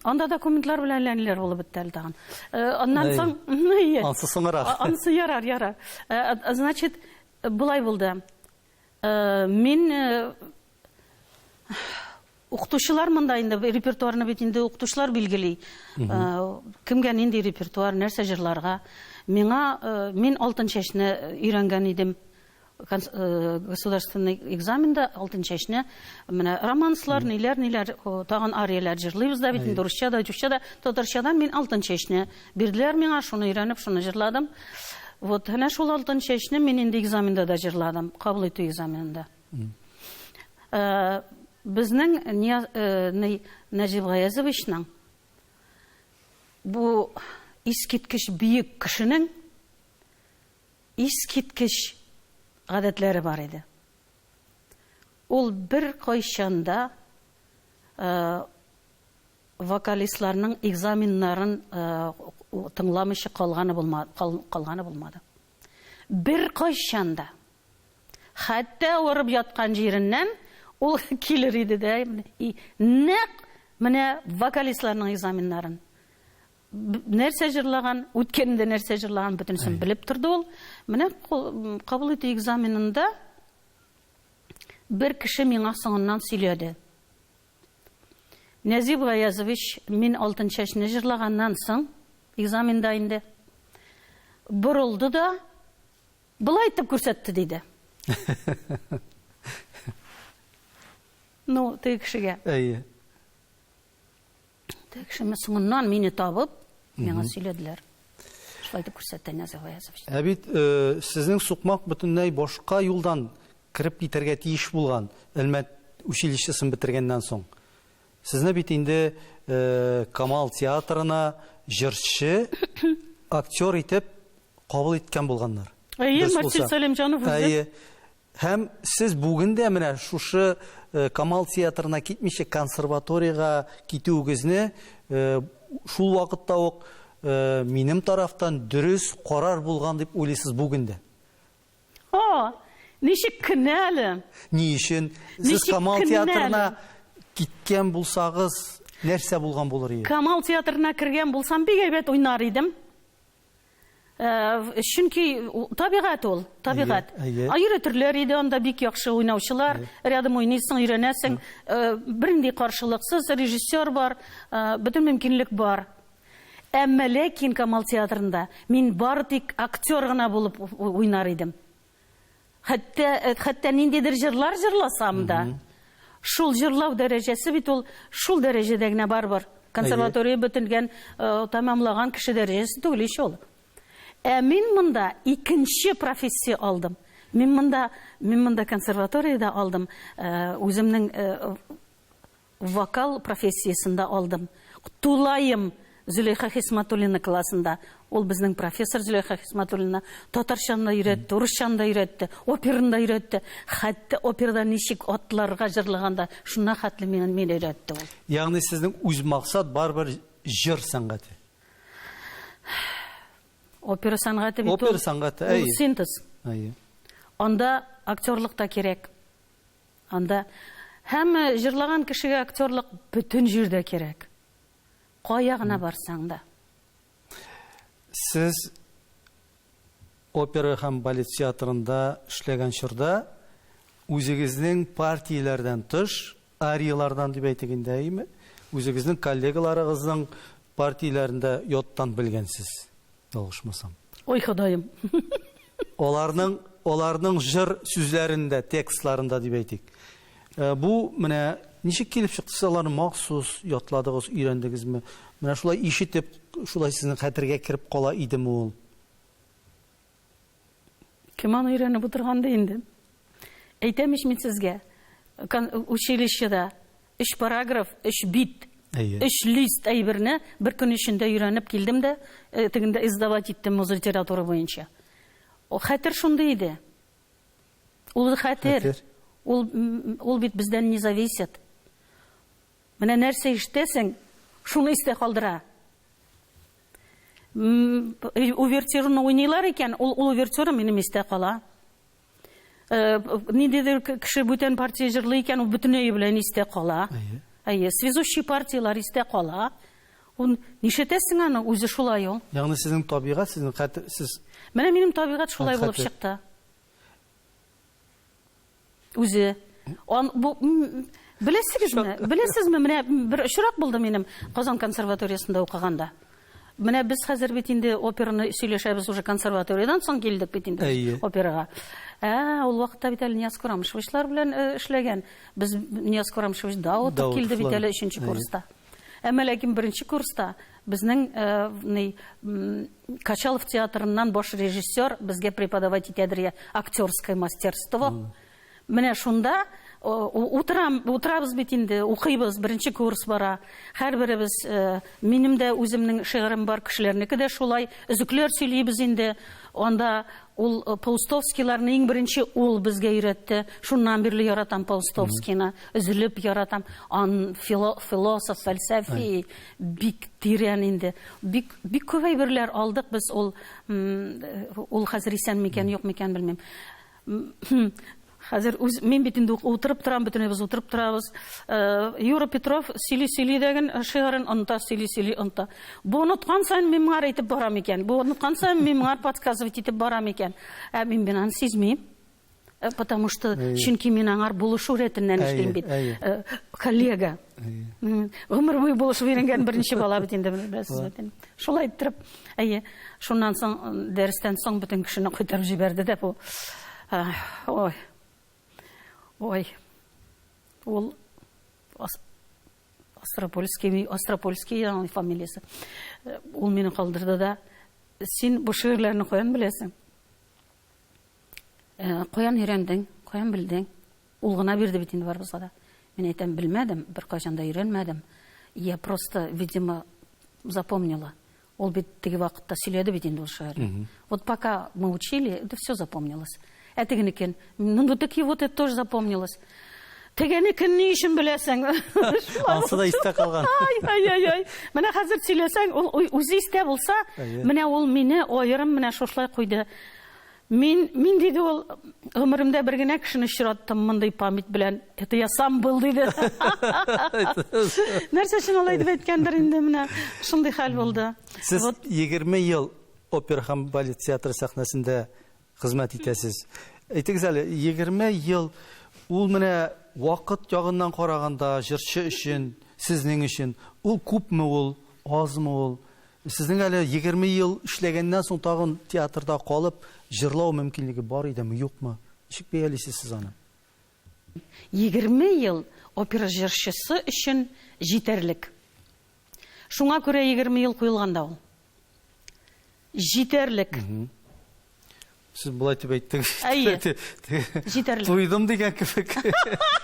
Анда документлар белән ләниләр булып бетте тагын. Аннан соң, Ансы соңрак. Ансы ярар. Значит, булай булды. Мин укытучылар монда инде репертуарны бит инде укытучылар билгели. Кемгә нинди репертуар, нәрсә җырларга. Мин алтын чәчне өйрәнгән идем. Государственный экзамендә алтын чәчне. Менә романслар, ниләр, тагын арияләр җырлыйбыз да бит инде русчада, русчада, татарчада мин алтын чәчне бирделәр миңа, шуны өйрәнеп, шуны җырладым. Вот, әнә шул алтын чәчне мин инде экзамендә дә җырладым, кабул итү экзаменында. Безнең Нәҗип Гаязовичның бу искиткеч бөек кешенең искиткеч гадәтләре бар иде. Ул бер кайчанда вокалистларның экзаменнарын тыңламыйча калганы булмады. Бер кайчанда. Хәтта урып яткан җиреннән ул килер иде дә, нәкъ менә вокалистларның экзаменнарын нәрсә җырлаган, үткәндә нәрсә җырлаган бөтенсен белеп торды ул. Менә кабул итү экзаменында бер кеше миңа соңыннан сөйләде. Нәҗип Гаязович, мин алтын чәчне җырлаганнан соң экзаменда инде борылды да былай итеп күрсәтте диде. Ну, теге кешегә. Әйе. Теге кеше соңыннан мине табып, миңа сөйләделәр. Шулай итеп күрсәтте Нәҗип Гаязович. Бит сезнең сукмак бөтенләй башка юлдан кирип китәргә тиеш булган, Әлмәт училищесын бетергәннән соң. Сезне бит инде Камал театрына җырчы, актер итеп кабул иткән булганнар. Әйе, Мартин Сәлимҗанов үзе. Әйе. Һәм сез бүген дә менә шушы Камал театрына китмичә консерваторияга китүегезне шул вакытта ук минем тарафтан дөрес карар булган дип уйлыйсыз бүген дә. Ничек кенә әле? Ни өчен сез Камал театрына киткән булсагыз, нәрсә булган булыр иде? Камал театрына кергән булсам, бик әйбәт уйнар идем. Чөнки табигать ул, табигать. Өйрәтерләр иде, анда бик яхшы уйнаучылар, рядом уйныйсың, өйрәнәсең, бернинди каршылыксыз режиссер бар, бөтен мөмкинлек бар. Әмма ләкин Камал театрында мин бары тик актер гына булып уйнар идем. Хәтта ниндидер җырлар җырласам да, шул җырлау дәрәҗәсе бит ул шул дәрәҗәдә генә барбыр. Консерватория бөтенгән, тәмамлаган кеше дәрәҗәсе түгел ич ул. Мин монда икенче профессия алдым. Мин монда консерваторияда алдым. Үземнең вокал профессиясында алдым. Тулайым Зөләйха Хисматуллина классында. Ул безнең профессор Зөләйха Хисматуллина татарчаны өйрәтте, русчаны өйрәтте, операны өйрәтте. Хәтта операда ничек атларга җырлаганда шуна хәтле мин өйрәтте ул. Ягъни сезнең үз максат барбер җыр сәнгате. Опера сәнгате бит Опера сәнгате, әйе. Синтез. Әйе. Анда актерлык та кирәк. Анда һәм җырлаган кешегә актерлык бөтен җирдә кирәк. Кая гына барсаң да. Сез опера һәм балет театрында эшләгән чорда үзегезнең партияләрдән тыш, ариялардан дип әйтгәндә, әйеме? Үзегезнең коллегаларыгызның партияләрендә яттан белгәнсез. Ялгышмасам. Ой, Ходаем. Оларның җыр сүзләрендә, текстларында дип әйтик. Бу менә ничек килеп чыкты, аларны махсус ятладыгыз, өйрәндегезме? Менә шулай ишетеп, шулай сезнең хәтергә кереп кала идеме ул? Кем аны өйрәнеп утырганды инде? Әйтәм мин сезгә, училищеда 3 параграф, 3 бит, 3 лист әйберне бер көн эчендә өйрәнеп килдем дә, тегендә издавать иттем музыка литература буенча. О хәтер шундый иде. Ул хәтер. Ул бит бездән не зависит. Менә нәрсә ишетәсең, шуны истә калдыра. Увертюрны уйныйлар икән, ул увертюра минем истә кала. Ниндидер кеше бүтән партия җырлый икән, ул бөтенләй белән истә кала. Связующий партиялар истә кала. Ул нишетәсең аны, үзе шулай ул. Ягъни сезнең табигать, сезнең хәтер, сез Менә минем табигать шулай булып чыкты. Үзе. Беләсезме, менә бер очрак булды минем Казан консерваториясында укыганда. Менә без хәзер бит инде операны сөйләшәбез уже консерваториядан соң килдек бит инде операга. Ул вакытта бит әле Нияз Курамшевичлар белән эшләгән. Без Нияз Курамшевич Даутов килде бит әле 3нче курста. Әмма ләкин 1нче курста безнең Качалов театрыннан баш режиссер безгә преподавать итәдер актерское мастерство. Менә шунда утырабыз бит инде, укыйбыз, 1нче курс бара. Һәрберебез, минем дә үземнең шигырем бар, кешеләрнеке дә шулай, өзекләр сөйлибез инде. Анда ул Паустовскийларны иң беренче ул безгә өйрәтте. Шуннан бирле яратам Паустовскийны, өзелеп яратам. Философ, фәлсәфи, бик тирән инде. Бик күп әйберләр алдык біз ул хәзер исән микән, юк микән белмим. Хәзер мин бит инде утырып торам, бөтенебез утырып торабыз. Юра Петров сөйли дигән шигырен онта, сөйли онта. Бу оныткан сайын мин моңар әйтеп барам икән. Бу оныткан сайын мин моңар подсказывать итеп барам икән. Мин бинан сизмим. Потому что чөнки мин аңар булышу рәтеннән эшлим бит. Коллега. Гомер буе булышу биргән беренче бала бит инде беләсез. Шулай итеп, шуннан соң дәрестән соң бөтен кешене кайтарып җибәрде дә бу. Ой, ул Остропольский фамилиясы. Ул мине калдырды да, син бу шигырьләрне каян беләсең? Каян өйрәндең, каян белдең? Ул гына бирде бит инде барыбызга да. Мин әйтәм, белмәдем, бер кайчан да өйрәнмәдем. Я просто, видимо, запомнила. Ул бит теге вакытта сөйләде бит инде ул шигырь. Вот пока мы учили, это все запомнилось. Тегенекен, ну таки вот это тоже запомнилось. Тегенекен ни өчен беләсең? Ансы да истә калган. Менә хәзер сөйләсәң, ул үзе истә булса, менә ул мине аерым менә шушлай куйды. Мин диде ул гомеремдә бер генә кешене очраттым мондый память белән. Это я сам был диде. Нәрсә өчен алай дип әйткәндер инде менә шундый хәл булды. Сез 20 ел опера һәм балет театры сәхнәсендә хезмәт итәсез. Әйтегез әле, 20 ел ул менә вакыт ягыннан караганда җырчы өчен, сезнең өчен ул күпме ул, азмы ул? Сезнең әле 20 ел эшләгәннән соң тагын театрда калып җырлау мөмкинлеге бар идеме, юкмы? Ничек бәялисез сез аны? 20 ел опера җырчысы өчен җитәрлек. Шуңа күрә 20 ел куелганда ул. Җитәрлек. Сез булай дип әйттегез. Җитәрлек. Туйдым дигән кебек.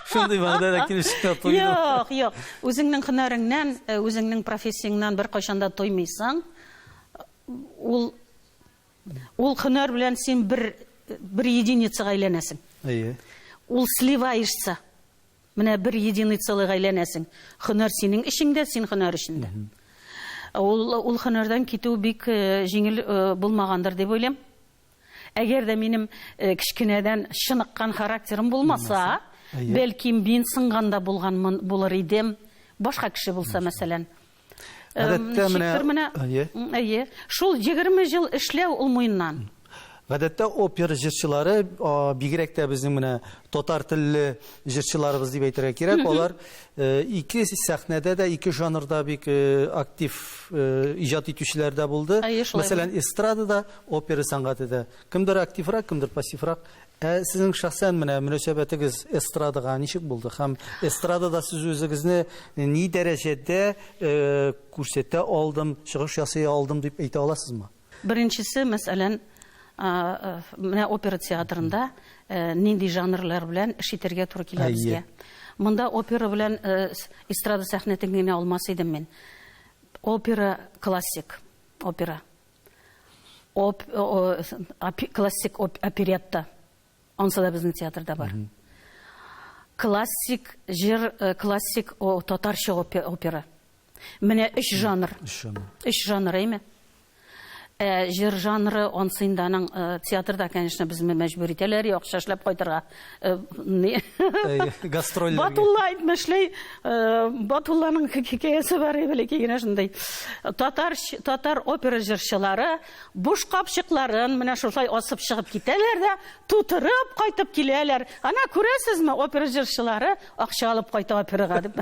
Шундый мәгънәдә килешкә туйдым. Юк. Үзеңнең һөнәреңнән, үзеңнең профессияңнан бер кайчанда тоймыйсың. Ул һөнәр белән син бер единицага әйләнәсең. Ул сливаешься. Менә бер единицага әйләнәсең. Һөнәр синең эшеңдә, син һөнәр эшендә. Ул һөнәрдән китү бик җиңел булмагандыр дип уйлыйм. Әгәр дә минем кичкенәдән шыныккан характерым булмаса, бәлки мин сынганда булыр идем, башка кеше булса мәсәлән. Шул 20 ел эшләү ул муеннан. Гадәттә опера җырчылары бигрәк тә безнең менә татар телле җырчыларыбыз дип әйтергә кирәк. Алар ике сәхнәдә дә, ике жанрда бик актив иҗат итүчеләр дә булды. Мәсәлән, эстрадада, опера сәнгатендә кемдер активрак, кемдер пассиврак. Сезнең шәхсән менә мөнәсәбәтегез эстрадага ничек булды? Һәм эстрадада сез үзегезне ни дәрәҗәдә күрсәтә алдым, чыгыш ясый алдым дип әйтә аласызмы? Беренчесе, мәсәлән, менә опера театрында нинди жанрлар белән эш итәргә туры килә безгә. Монда опера белән эстрада сәхнәсен генә алмас идем мин. Опера классик, опера. Классик оперетта. Онсы да безнең театрда бар. Классик җыр, классик татарча опера. Менә 3 жанр. 3 жанр әйме? Җыр жанры онсынданың театрда, конечно, безне мәҗбүр итәләр, акча эшләп кайтырга. Гастрольләргә. Батулла әйтмәшләй, Батулланың хикәясе бар генә шундый. Татар опера җырчылары буш капчыкларын менә шулай асып чыгып китәләр дә, тутырып кайтып киләләр. Ана күрәсезме, опера җырчылары акча алып кайта операга дип.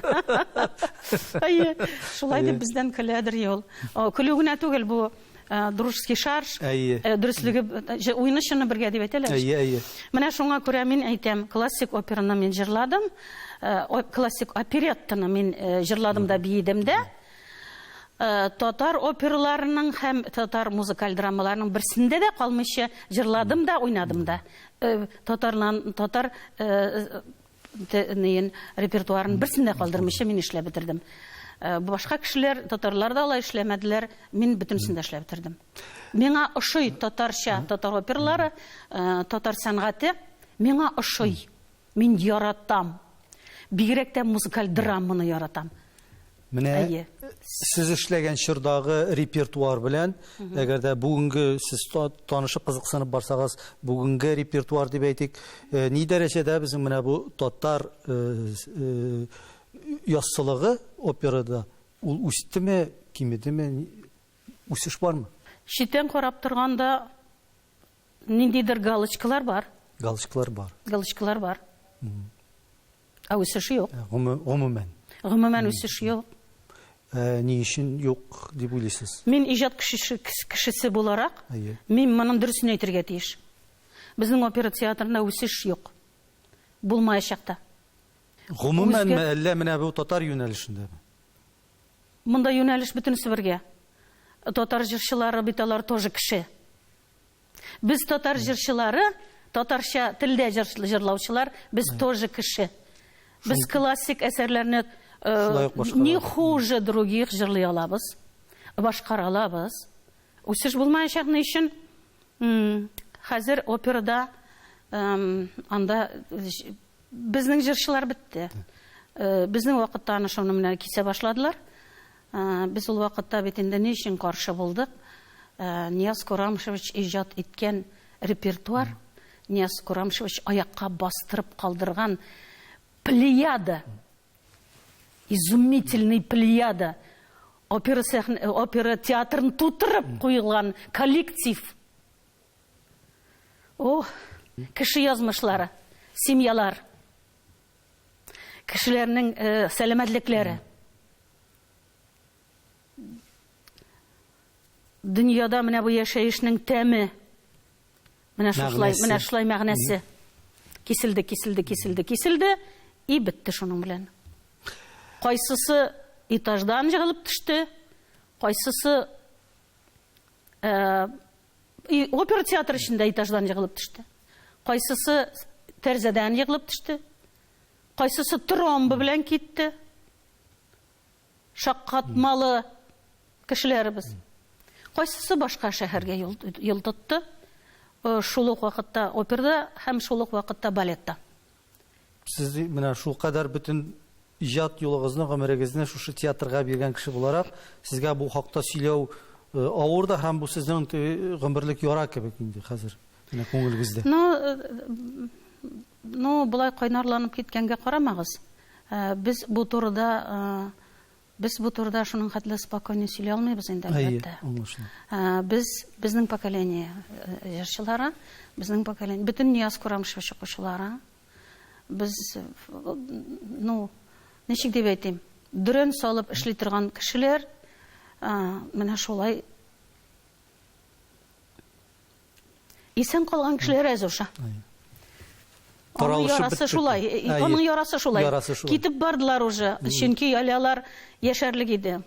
Шулай дип бездән көләдер ел. Көлү генә түгел бу. Дружеский шарж, дөрестлеге, уйнышыны бергә дип әйтәләр. Менә шуңа күрә мин әйтәм, классик операны мин җырладым, классик опереттаны мин җырладым да, биедем дә. Татар операларының һәм татар музыкаль драмаларының берсендә дә калмыйча җырладым да, уйнадым да. Татар репертуарын берсендә калдырмыйча мин эшләп бетердем. Башка кешеләр, татарлар да алай эшләмәделәр, мин бөтенсен эшләп бетердем. Миңа ошый татарча, татар оперлары, татар сәнгате, миңа ошый. Мин яратам. Бигрәк тә музыкаль драманы яратам. Менә сез эшләгән чордагы репертуар белән, әгәр дә бүгенге сез танышып кызыксынып барсагыз, бүгенге репертуар дип әйтик, ни дәрәҗәдә безнең менә бу татар яссылыгы операда ул үстеме, кимедеме, үсеш бармы? Читтән карап торганда ниндидер галочкалар бар. Галочкалар бар. Галочкалар бар. Үсеш юк. Гомумән. Гомумән үсеш юк. Ни өчен юк дип уйлыйсыз? Мин иҗат кешесе буларак, мин моның дөресен әйтергә тиеш. Безнең опера театрында үсеш юк. Булмаячак та. Гомумән әллә менә бу татар юнәлешендәме? Монда юнәлеш бөтенесе бергә. Татар җырчылары бит алар тоже кеше. Без татар җырчылары, татарча телдә җырлаучылар, без тоже кеше. Без классик әсәрләрне не хуже других җырлый алабыз, башкара алабыз. Үсеш булмаячак ни өчен? Хәзер операда анда безнең җырчылар бетте. Безнең вакытта аны шуны менә кисә башладылар. Без ул вакытта бит инде ни өчен каршы булдык? Нияз Курамшевич иҗат иткән репертуар, Нияз Курамшевич аякка бастырып калдырган плеяда, изумительный плеяда, опера театрын тутырып куелган коллектив. Кеше язмышлары, семьялар, кешеләрнең сәламәтлекләре. Дөньяда менә бу яшәешнең тәме, менә шулай мәгънәсе киселде, и бетте шуның белән. Кайсысы этаждан җыгылып төште, кайсысы опера театры эчендә этаждан җыгылып төште. Кайсысы тәрзәдән җыгылып төште, кайсысы тромба белән китте. Шаккатмалы кешеләребез. Кайсысы башка шәһәргә юл тотты. Шул ук вакытта операда һәм шул ук вакытта балетта. Сез менә шул кадәр бөтен иҗат юлыгызны, гомерегезне шушы театрга биргән кеше буларак, сезгә бу хакта сөйләү авыр да һәм бу сезнең гомерлек яра кебек инде хәзер. Менә күңелегездә. Булай кайнарланып киткәнгә карамагыз. Без бу турыда Без бу турыда шуның хәтле спокойно сөйләй алмыйбыз инде, Әйе, әлбәттә. аңлашыла. Безнең поколение җырчылары, безнең поколение, бөтен Нияз Курамшев чыкучылары, без, ну, ничек дип әйтим, дөрен салып эшли торган кешеләр, менә шулай исән калган кешеләр әз уша. Ярасы шулай, аның ярасы шулай. Китеп бардылар уже, чөнки алар яшәрлек иде.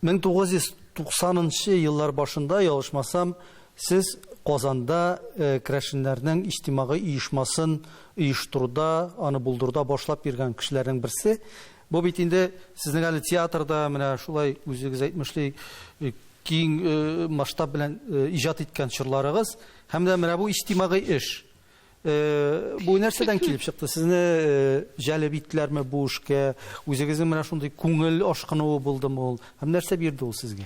1990 еллар башында, ялгышмасам, сез Казанда керәшеннәрнең иҗтимагый оешмасын оештыруда, аны булдыруда башлап биргән кешеләрнең берсе. Бу бит инде сезнең әле театрда менә шулай үзегез әйтмешли киң масштаб белән иҗат иткән чырларыгыз, һәм дә менә бу иҗтимагый эш. Бу нәрсәдән килеп чыкты? Сезне җәлеп иттеләрме бу эшкә? Үзегезнең менә шундый күңел ашкынуы булдымы ул? Һәм нәрсә бирде ул сезгә?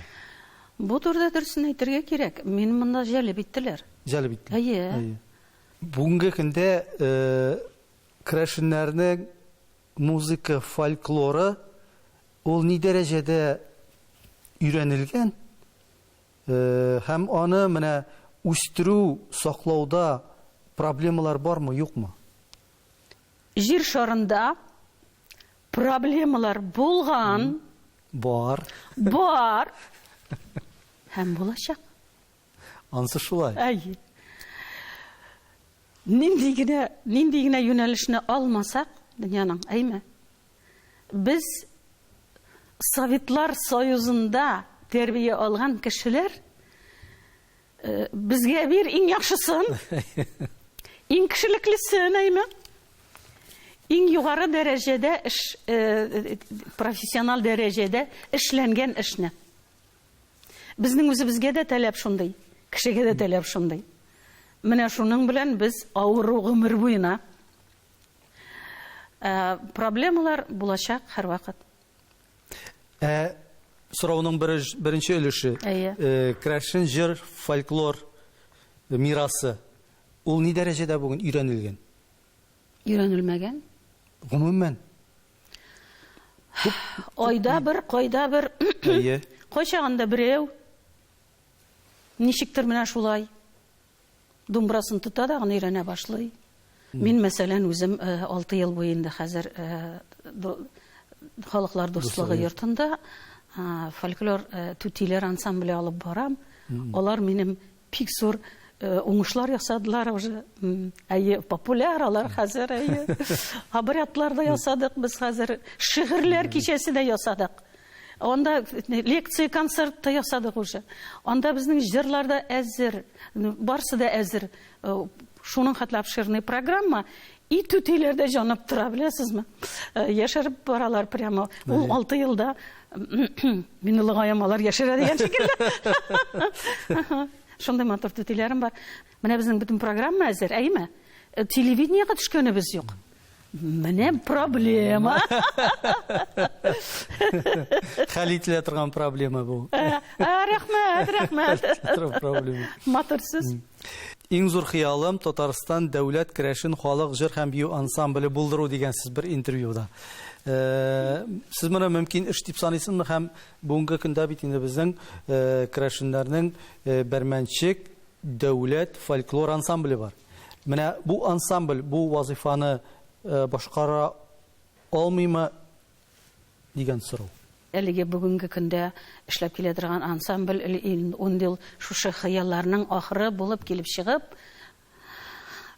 Бу турыда дөресен әйтергә кирәк. Мин монда җәлеп иттеләр. Җәлеп иттеләр. Әйе. Бүгенге көндә керәшеннәрнең музыка, фольклоры ул ни дәрәҗәдә өйрәнелгән? Һәм аны менә үстерү, саклауда проблемалар бармы, юкмы? Җир шарында проблемалар булган, Бар. Һәм булачак. Ансы шулай. Әйе. Нинди генә юнәлешне алмасак, дөньяның, әйме? Без Советлар Союзында тәрбия алган кешеләр безгә бир иң яхшысын, иң кешелеклесен, әйме? Иң югары дәрәҗәдә профессионал дәрәҗәдә эшләнгән эшне. Безнең үзебезгә дә таләп шундый, кешегә дә таләп шундый. Менә шуның белән без авыру гомер буена проблемалар булачак һәрвакыт. Сорауның беренче өлеше. Керәшен җыр, фольклор мирасы. Ул ни дәрәҗәдә бүген өйрәнелгән? Өйрәнелмәгән. Гомумән. Айда бер, кайда бер. Әйе. Кайчагында берәү ничектер менә шулай думбрасын тота да аны өйрәнә башлый. Мин мәсәлән үзем 6 ел буе инде хәзер халыклар дуслыгы йортында фольклор түтиләр ансамбле алып барам. Алар минем бик зур уңышлар ясадылар уже. Әйе, популяр алар хәзер, әйе. Обрядлар да ясадык без хәзер. Шигырьләр кичәсе дә ясадык. Анда лекция, концерт та ясадык уже. Анда безнең җырлар да әзер, барсы да әзер. Шуның хәтле обширный программа. И түтиләр дә җанып тора, беләсезме? Яшәреп баралар прямо. Ул 6 елда мин улыгаям, алар яшәрә дигән шикелле. Шундай матур түтиләрем бар. Менә безнең бөтен программа әзер, әйме? Телевидениегә төшкәнебез юк. Менә проблема. Хәл ителә торган проблема бу. Рәхмәт. Проблема. Матур сүз. Иң зур хыялым Татарстан дәүләт керәшен халык җыр һәм бию ансамбле булдыру дигәнсез бер интервьюда. Сез моны мөмкин эш дип саныйсызмы һәм бүгенге көндә бит инде безнең керәшеннәрнең Бәрмәнчек дәүләт фольклор ансамбле бар. Менә бу ансамбль бу вазифаны башкара алмыймы дигән сорау. Әлеге бүгенге көндә эшләп килә торган ансамбль 10 ел шушы хыялларның ахыры булып килеп чыгып,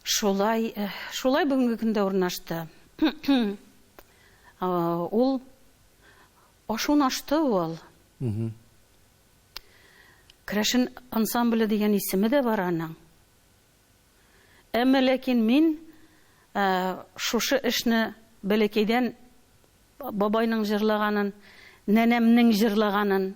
шулай бүгенге көндә урнашты. Ул ашунашты ул. Керәшен ансамбле дигән исеме дә бар аның. Әмма ләкин мин шушы эшне бәләкәйдән бабайның җырлаганын, нәнәмнең җырлаганын,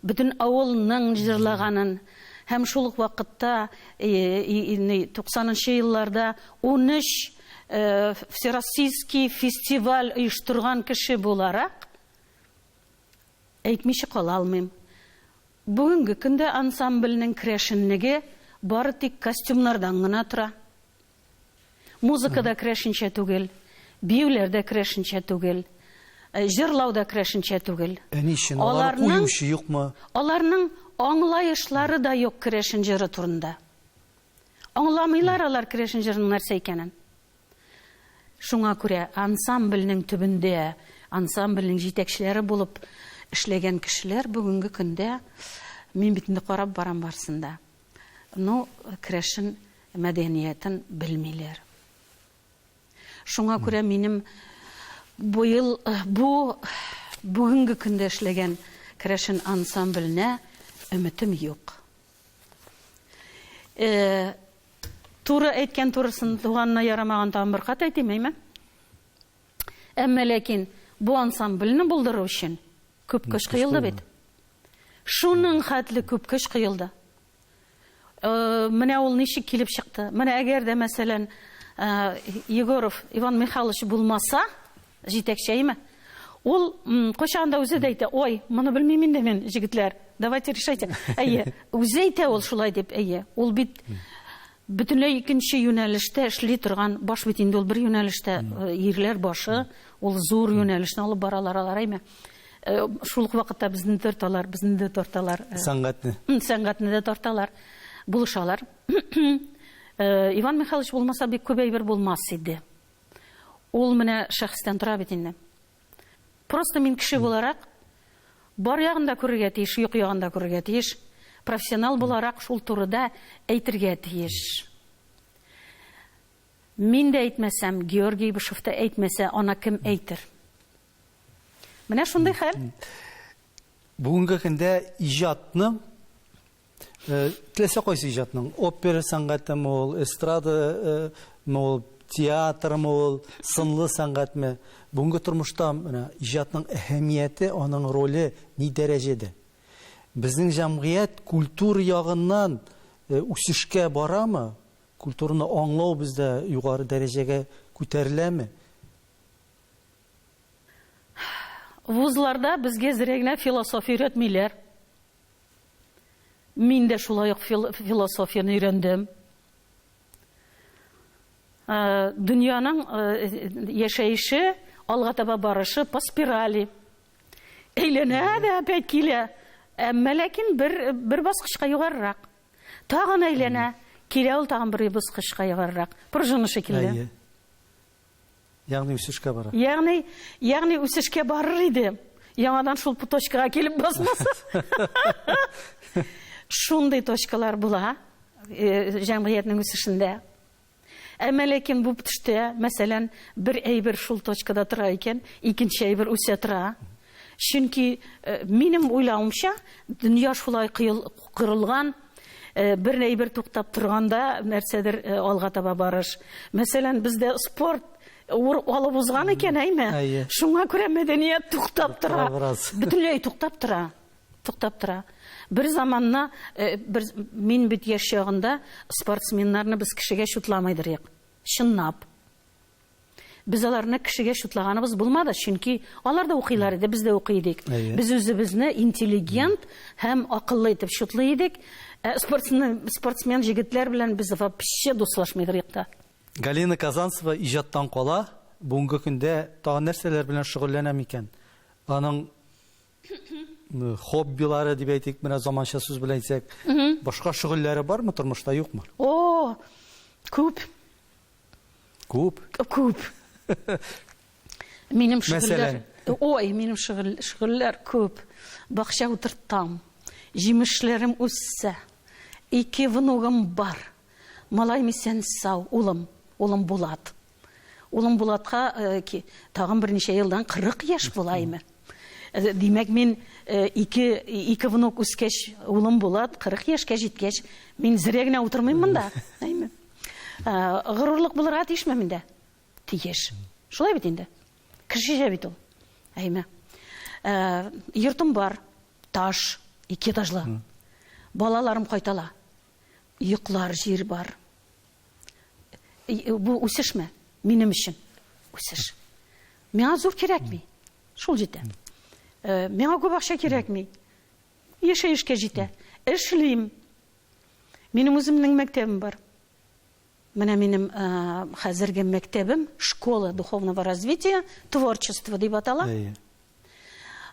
бөтен авылның җырлаганын һәм шул ук вакытта 90-нчы елларда 13 всероссийский фестиваль оештырган кеше буларак әйтмичә кала алмыйм. Бүгенге көндә ансамбльнең керәшенлеге бары тик костюмнардан гына тора. Музыкада керәшенчә түгел, биюләрдә керәшенчә түгел. җырлау да керәшенчә түгел. Нишен, алар куючы юкмы? Аларның аңлайышлары да юк керәшен җыры турында. Аңламыйлар алар керәшен җырының нәрсә икәнен. Шуңа күрә ансамбльнең төбендә, ансамбльнең җитәкчеләре булып эшләгән кешеләр бүгенге көндә мин бит инде карап барам барсында. Керәшен мәдәниятен белмиләр. Шуңа күрә минем бүгенге көндә эшләгән керәшен ансамбленә өметем юк. Туры әйткән турысын туганына ярамаган тагын бер кат әйтмәйме? Әмма ләкин бу ансамбльне булдыру өчен күп көч кыйлды бит. Шуның хәтле күп көч кыйлды. Менә ул ничек килеп чыкты? Менә әгәр дә мәсәлән Егоров Иван Михайлович булмаса, җитәкчәйме? Ул кайчан да үзе дә әйтә, ой, моны белмим инде мен, җегетләр, давайте решайте. Әйе, үзе әйтә ул шулай дип, әйе. Ул бит бөтенләй икенче юнәлештә эшли торган, баш бит инде ул бер юнәлештә, ирләр башы, ул зур юнәлешне алып баралар, әйме. Шул вакытта безне тарталар, сәнгатьне дә тарталар, булышалар. Иван Михайлович булмаса бик күп әйбер булмас иде. Ул менә шәхестән тора бит инде. Просто мин кеше буларак бар ягында күрергә тиеш, юк ягында күрергә тиеш. Профессионал буларак шул турыда әйтергә тиеш. Мин дә әйтмәсәм, Георгий Бышев та әйтмәсә, ана кем әйтер? Менә шундый хәл. Бүгенге көндә иҗатны теләсә кайсы иҗатның, опера сәнгатеме ул, эстрада ул, театрмы ул, сынлы сәнгатьме, бүгенге тормышта менә иҗатның әһәмияте, аның роле ни дәрәҗәдә? Безнең җәмгыять культура ягыннан үсешкә барамы? Культураны аңлау бездә югары дәрәҗәгә күтәреләме? Вузларда безгә зрәгенә философия өйрәтмиләр. Мин дә шулай ук философияны өйрәндем. Дөньяның яшәеше, алга таба барышы по спирали. Әйләнә дә опять килә. Әмма ләкин бер баскычка югарырак. Тагын әйләнә, килә ул тагын бер баскычка югарырак. Пружина шикелле. Ягъни үсешкә бара. Ягъни үсешкә барыр иде. Яңадан шул точкага килеп басмаса. Шундый точкалар була җәмгыятьнең үсешендә. Әмма ләкин бу төштә, мәсәлән, бер әйбер шул точкада тора икән, икенче әйбер үсә тора. Чөнки минем уйлавымча, дөнья шулай кырылган, бер әйбер туктап торганда нәрсәдер алга таба барыш. Мәсәлән, бездә спорт алып узган икән, әйме? Шуңа күрә мәдәният туктап тора. Бөтенләй туктап тора. Бер заманна мин бит яшь чагында спортсменнарны без кешегә шутламыйдыр. Чынлап. Без аларны кешегә шутлаганыбыз булмады, чөнки алар да укыйлар иде, без дә укый идек. Без үзебезне интеллигент һәм акыллы итеп шутлый идек. Спортсмен җегетләр белән без вообще дуслашмыйдыр та. Галина Казанцева иҗаттан кала, бүгенге көндә тагын нәрсәләр белән шөгыльләнә микән? Аның хоббилары дип әйтик, менә заманча сүз белән әйтсәк, башка шөгыльләре бармы тормышта, юкмы? Күп. Минем шөгыльләр күп. Бакча утыртам. Җимешләрем үссә. 2 внугым бар. Малай мисән сау, улым Булат. Улым Булатка тагын берничә елдан 40 яшь булаймы? Димәк, мин 2 внук үскәч, улым Булат 40 яшькә җиткәч, мин зрәгенә утырмыйм монда. Горурлык булырга тиешме миндә? Тиеш. Шулай бит инде. Кешегә бит ул. Әйме. Йортым бар, таш, 2 этажлы. Балаларым кайтала. Йоклар җир бар. Бу үсешме? Минем өчен үсеш. Миңа зур кирәкми. Шул җитә. Миңа күп акча кирәкми. Яшәешкә җитә. Эшлим. Минем үземнең мәктәбем бар. Менә минем хәзерге мәктәбем школа духовного развития, творчество дип атала.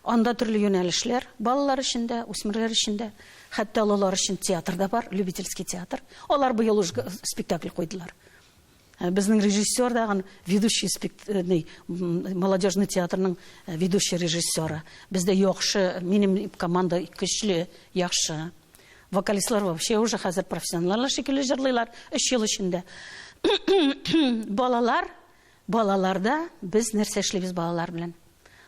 Анда төрле юнәлешләр, балалар өчен дә, үсмерләр өчен дә, хәтта алалар өчен театр да бар, любительский театр. Алар быел уже спектакль куйдылар. Безнең режиссер да, ведущий молодежный театрның ведущий режиссеры. Бездә яхшы, минем команда көчле, яхшы. Вокалистлар вообще уже хәзер профессионаллар шикелле җырлыйлар 3 ел эчендә. Балаларда без нәрсә эшлибез балалар белән?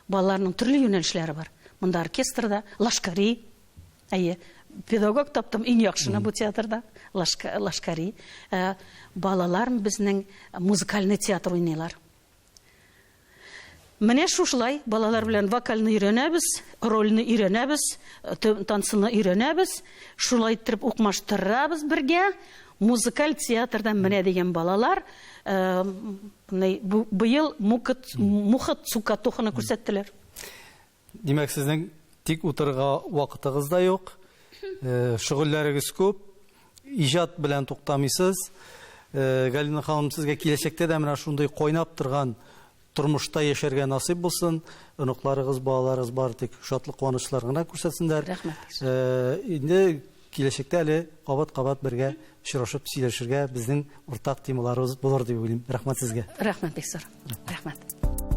Балаларның төрле юнәлешләре бар. Монда оркестрда, лашкари. Педагог таптым иң яхшыны бу театрда, лашкари. Балалар безнең музыкальный театр уйныйлар. Менә шушылай балалар белән вокальны өйрәнәбез, рольны өйрәнәбез, тансыны өйрәнәбез, шулай итеп укмаштырабыз бергә. Музыкаль театрдан менә дигән балалар быел Мухат Цукатуханы күрсәттеләр. Димәк, сезнең тик утырырга вакытыгыз да юк, шөгыльләрегез күп, иҗат белән туктамыйсыз. Галина ханым, сезгә киләчәктә дә менә шундый кайнап торган тормышта яшәргә насыйп булсын. Оныкларыгыз, балаларыгыз бар, тик шатлык, куанычлар гына күрсәтсеннәр. Рәхмәт. Инде киләчәктә әле кабат-кабат бергә очрашып сөйләшергә безнең уртак темаларыбыз булыр дип уйлыйм. Рәхмәт сезгә. Рәхмәт бик зур. Рәхмәт.